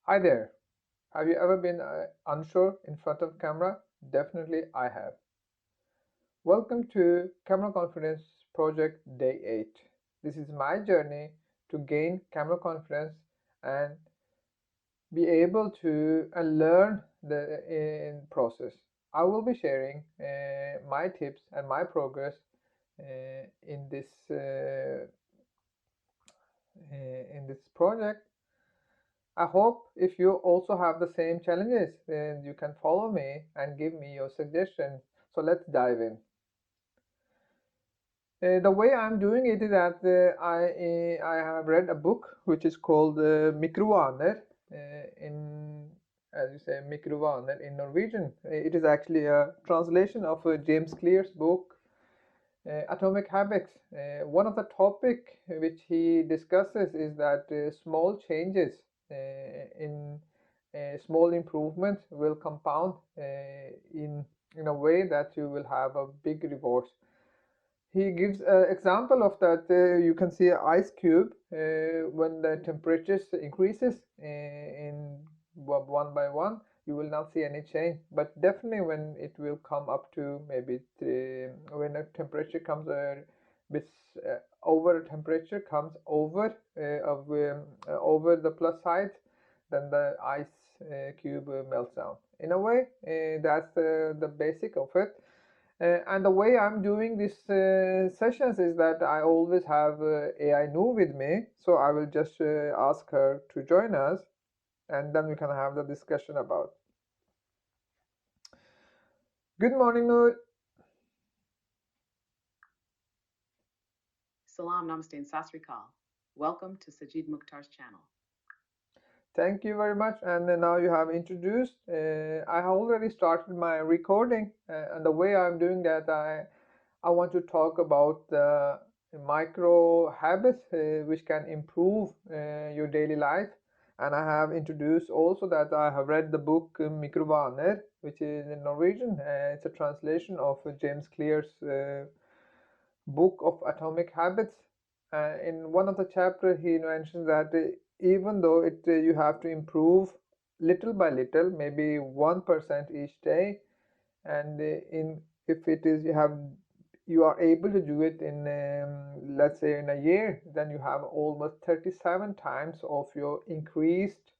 Hi there. Have you ever been unsure in front of camera? Definitely I have. Welcome to Camera Confidence Project Day 8. This is my journey to gain camera confidence and be able to learn the in process. I will be sharing my tips and my progress in this project. I hope if you also have the same challenges, then you can follow me and give me your suggestions. So let's dive in. The way I'm doing it is that I have read a book which is called Mikrovaner in, as you say, Mikrovaner in Norwegian. It is actually a translation of James Clear's book Atomic Habits. One of the topic which he discusses is that small changes in small improvements will compound in a way that you will have a big rewards. He gives an example of that. You can see an ice cube when the temperatures increases in one by one. You will not see any change, but definitely when it will come up to maybe when a temperature comes bit over temperature comes over over the plus side, then the ice cube melts down. In a way, that's the basic of it. And the way I'm doing these sessions is that I always have AI Nu with me, so I will just ask her to join us, and then we can have the discussion about. Good morning, Noor. Salam, Namaste, and Sasrikal. Welcome to Sajid Mukhtar's channel. Thank you very much. And now you have introduced. I have already started my recording, and the way I'm doing that, I want to talk about the micro habits which can improve your daily life. And I have introduced also that I have read the book Mikrovaner, which is in Norwegian. It's a translation of James Clear's book of Atomic Habits. In one of the chapters, he mentions that even though you have to improve little by little, maybe 1% each day, and in if it is you are able to do it in let's say in a year, then you have almost 37 times of your increased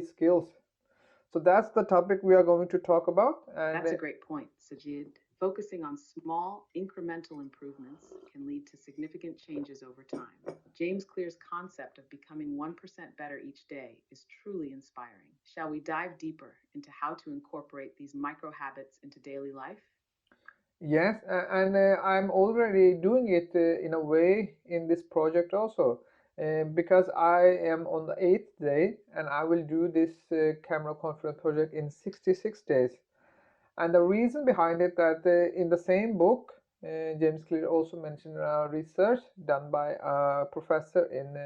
skills. So that's the topic we are going to talk about. And That's a great point, Sajid. Focusing on small, incremental improvements can lead to significant changes over time. James Clear's concept of becoming 1% better each day is truly inspiring. Shall we dive deeper into how to incorporate these micro habits into daily life? yes, and I'm already doing it in a way in this project also, because I am on the 8th day and I will do this camera conference project in 66 days. And the reason behind it that in the same book, James Clear also mentioned research done by a professor in,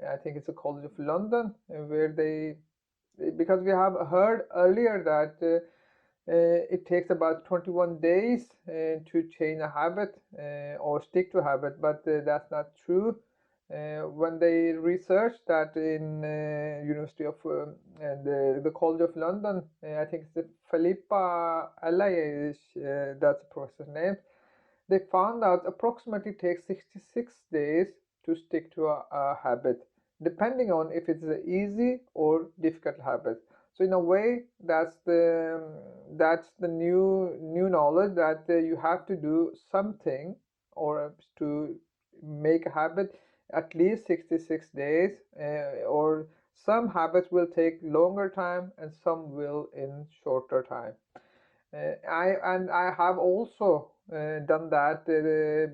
I think it's a College of London, where because we have heard earlier that it takes about 21 days to change a habit or stick to a habit, but that's not true. When they researched that in University of and the College of London, I think it's the Philippa Allies, that's the professor's name. They found out approximately takes 66 days to stick to a habit, depending on if it's an easy or difficult habit. So in a way, that's the new knowledge that you have to do something or to make a habit at least 66 days, or some habits will take longer time and some will in shorter time. I have also done that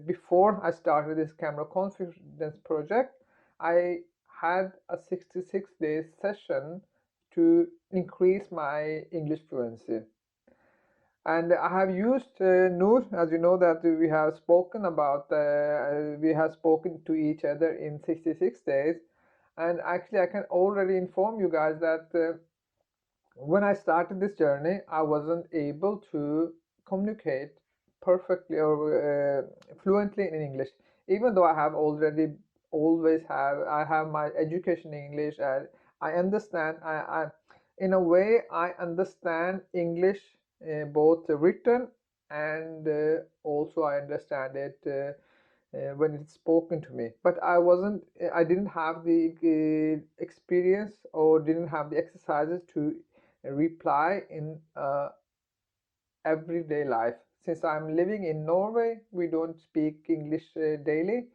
before I started this camera confidence project. I had a 66-day session to increase my English fluency. And I have used Noor, as you know, that we have spoken to each other in 66 days. And actually, I can already inform you guys that when I started this journey, I wasn't able to communicate perfectly or fluently in English, even though I have already always have. I have my education in English, and I understand. In a way, I understand English, both written and also I understand it when it's spoken to me. But I didn't have the experience or didn't have the exercises to reply in everyday life. Since I'm living in Norway, we don't speak English daily,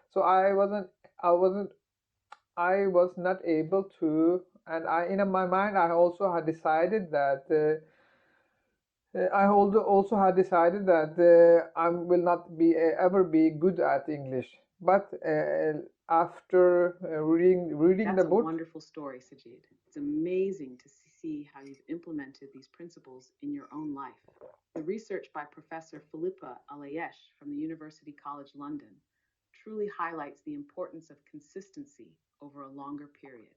so I wasn't, I was not able to, and in my mind, I also had decided that. I also had decided that I will not be ever be good at English. But after reading the That's a book, wonderful story, Sajid. It's amazing to see how you've implemented these principles in your own life. The research by Professor Philippa Alayesh from the University College London truly highlights the importance of consistency over a longer period.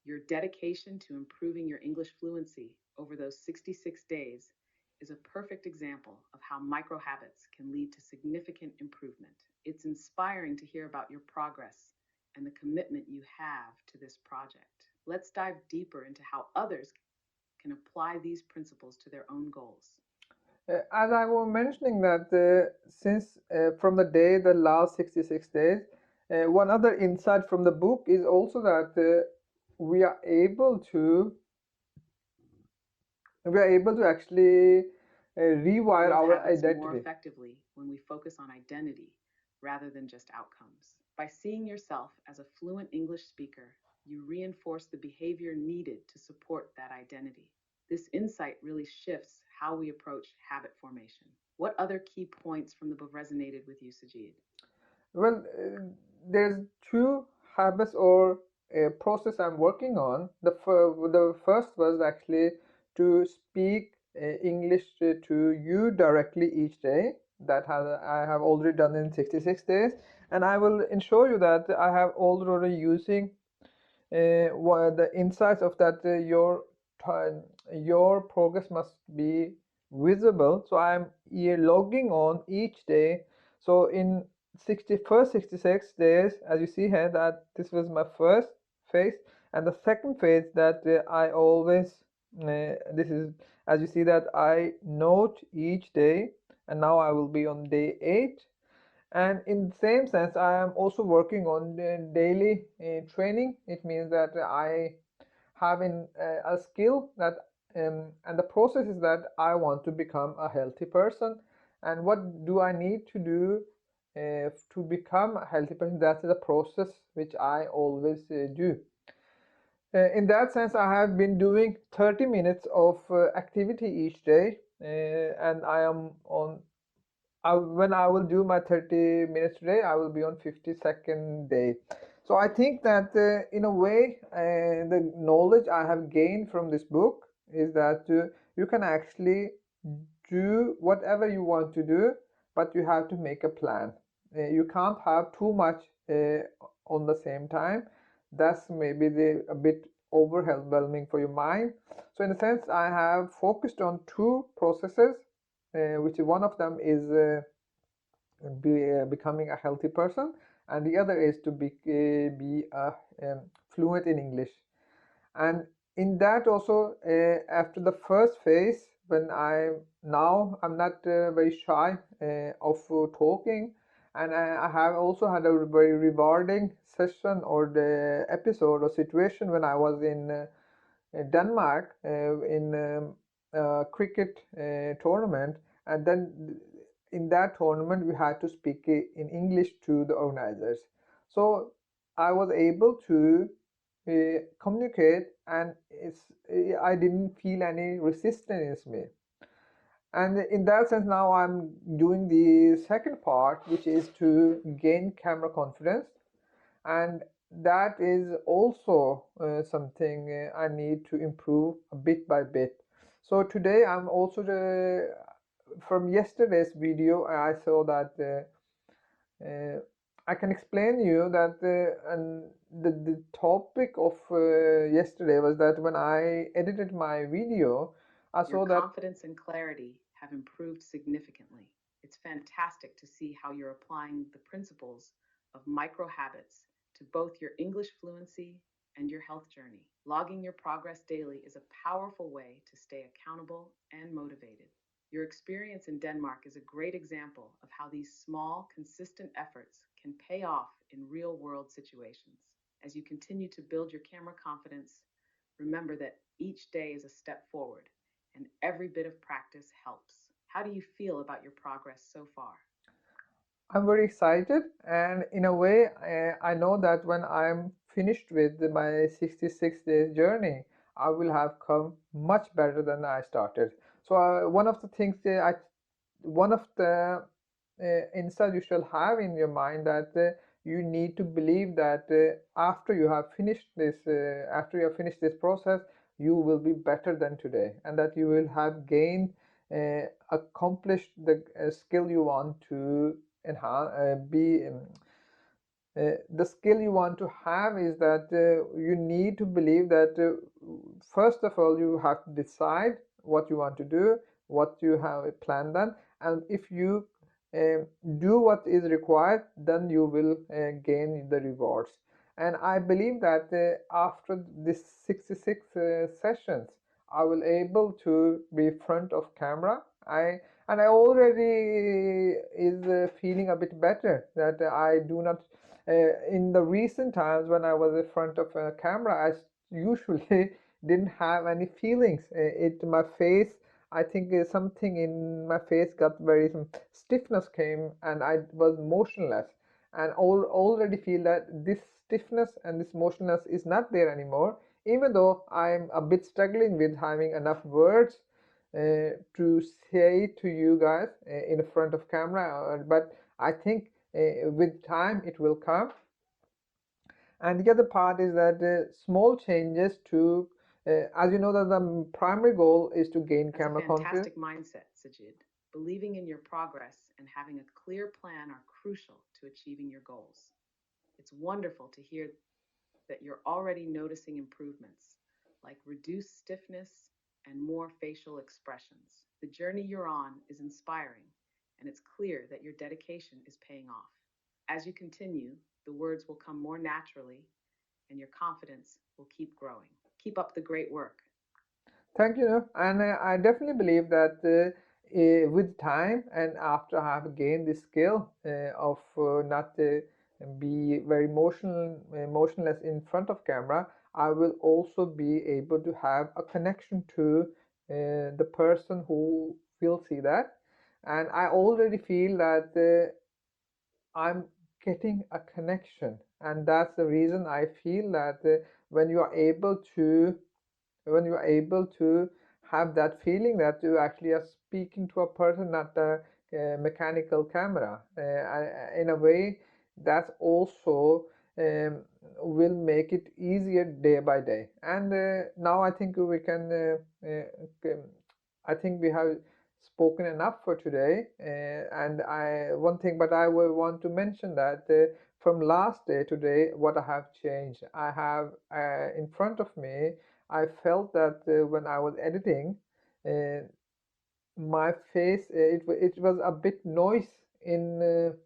Your dedication to improving your English fluency over those 66 days is a perfect example of how micro habits can lead to significant improvement. It's inspiring to hear about your progress and the commitment you have to this project. Let's dive deeper into how others can apply these principles to their own goals. as I was mentioning that since from the day the last 66 days, one other insight from the book is also that we are able to actually rewire Build our habits more identity. effectively when we focus on identity rather than just outcomes. By seeing yourself as a fluent English speaker, you reinforce the behavior needed to support that identity. This insight really shifts how we approach habit formation. What other key points from the book resonated with you, Sajid? Well, there's two habits or a process I'm working on. The first was actually to speak English to you directly each day. I have already done in 66 days, and I will ensure you that I have already using the insights of that time, your progress must be visible. So I'm logging on each day. So in 66 days, as you see here, that this was my first phase, and the second phase that I always this is, as you see, that I note each day, and now I will be on day 8. And in the same sense, I am also working on the daily training. It means that I have a skill that, and the process is that I want to become a healthy person. And what do I need to do to become a healthy person? That's the process which I always do. In that sense, I have been doing 30 minutes of activity each day, and I am on when I will do my 30 minutes today, I will be on 52nd day. So I think that in a way, the knowledge I have gained from this book is that you can actually do whatever you want to do, but you have to make a plan. You can't have too much on the same time. That's maybe a bit overwhelming for your mind. So in a sense, I have focused on two processes, which one of them is becoming a healthy person, and the other is to be fluent in English. And in that also, after the first phase, when I'm not very shy of talking, and I have also had a very rewarding session or the episode or situation when I was in Denmark in a cricket tournament, and then in that tournament we had to speak in English to the organizers. So I was able to communicate, and I didn't feel any resistance in me. And in that sense, now I'm doing the second part, which is to gain camera confidence, and that is also something I need to improve bit by bit. So today I'm also from yesterday's video I saw that I can explain you that and the topic of yesterday was that when I edited my video, I Your saw that. confidence and clarity have improved significantly. It's fantastic to see how you're applying the principles of micro habits to both your English fluency and your health journey. Logging your progress daily is a powerful way to stay accountable and motivated. Your experience in Denmark is a great example of how these small, consistent efforts can pay off in real world situations. As you continue to build your camera confidence, remember that each day is a step forward and every bit of practice helps. How do you feel about your progress so far? I'm very excited, and in a way, I know that when I'm finished with my 66 days journey, I will have come much better than I started. So, one of the things that one of the insights you shall have in your mind that you need to believe that after you have finished this process, you will be better than today, and that you will have gained, accomplished the skill you want to enhance, the skill you want to have is that you need to believe that first of all you have to decide what you want to do, what you have planned on, and if you uh, do what is required, then you will gain the rewards. And I believe that after this 66 sessions, I will able to be front of camera. I already is feeling a bit better that I do not in the recent times when I was in front of a camera, I usually didn't have any feelings. It my face, I think something in my face got very some stiffness came, and I was motionless. And already feel that this stiffness and this motionless is not there anymore. Even though I'm a bit struggling with having enough words to say to you guys in front of camera, but I think with time it will come. And the other part is that small changes to as you know that the primary goal is to gain That's a camera confidence. fantastic mindset, Sajid. Believing in your progress and having a clear plan are crucial to achieving your goals. It's wonderful to hear that you're already noticing improvements, like reduced stiffness and more facial expressions. The journey you're on is inspiring, and it's clear that your dedication is paying off. As you continue, the words will come more naturally, and your confidence will keep growing. Keep up the great work. Thank you. And I definitely believe that with time and after I have gained the skill of not be very motionless in front of camera, I will also be able to have a connection to the person who will see that. And I already feel that I'm getting a connection, and that's the reason I feel that when you are able to when you are able to have that feeling that you actually are speaking to a person, not a mechanical camera. In a way, that also um, will make it easier day by day. And now I think we can. I think we have spoken enough for today. And I one thing, but I will want to mention that from last day today, what I have changed. I have in front of me I felt that when I was editing, uh, my face it was a bit noise in the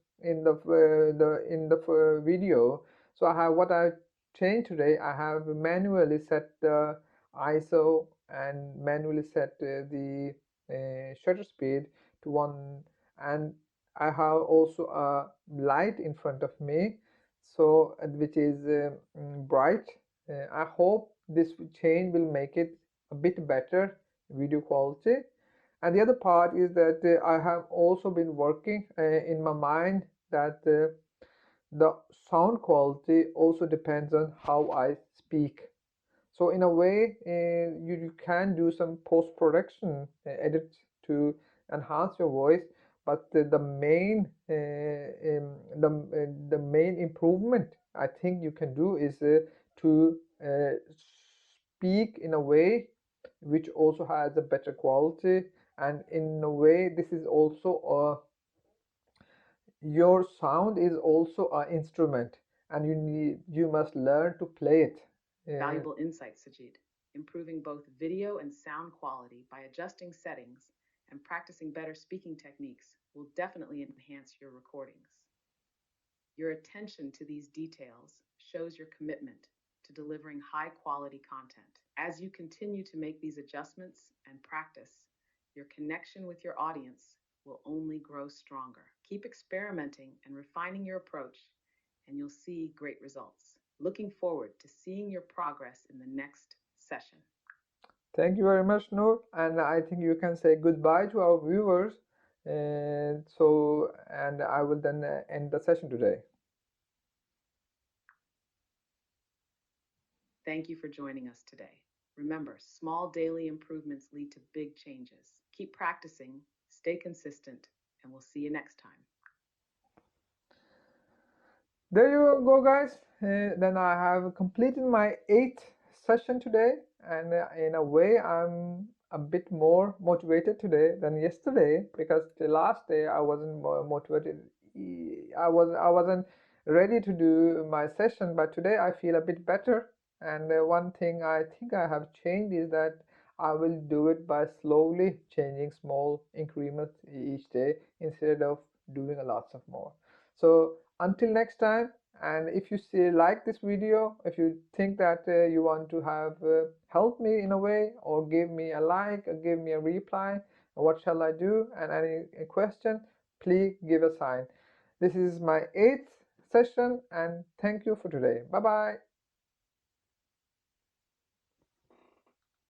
video. So I have what I changed today. I have manually set the ISO and manually set the shutter speed to one, and I have also a light in front of me, so which is bright. I hope this change will make it a bit better video quality. And the other part is that I have also been working in my mind that the sound quality also depends on how I speak. So in a way, you can do some post-production edit to enhance your voice, but the main improvement I think you can do is to speak in a way which also has a better quality, and in a way this is also your sound is also an instrument, and you must learn to play it. Valuable insight, Sajid. Improving both video and sound quality by adjusting settings and practicing better speaking techniques will definitely enhance your recordings. Your attention to these details shows your commitment to delivering high quality content. As you continue to make these adjustments and practice, your connection with your audience will only grow stronger. Keep experimenting and refining your approach, and you'll see great results. Looking forward to seeing your progress in the next session. Thank you very much, Noor. And I think you can say goodbye to our viewers. And I will then end the session today. Thank you for joining us today. Remember, small daily improvements lead to big changes. Keep practicing, stay consistent, and we'll see you next time. There you go, guys. Then I have completed my 8th session today, and in a way, I'm a bit more motivated today than yesterday because the last day I wasn't motivated. I wasn't ready to do my session, but today I feel a bit better. And one thing I think I have changed is that I will do it by slowly changing small increments each day instead of doing a lots of more. So until next time, and if you like this video, if you think that you want to have help me in a way, or give me a like, or give me a reply, what shall I do, and any question, please give a sign. This is my 8th session, and thank you for today. Bye bye.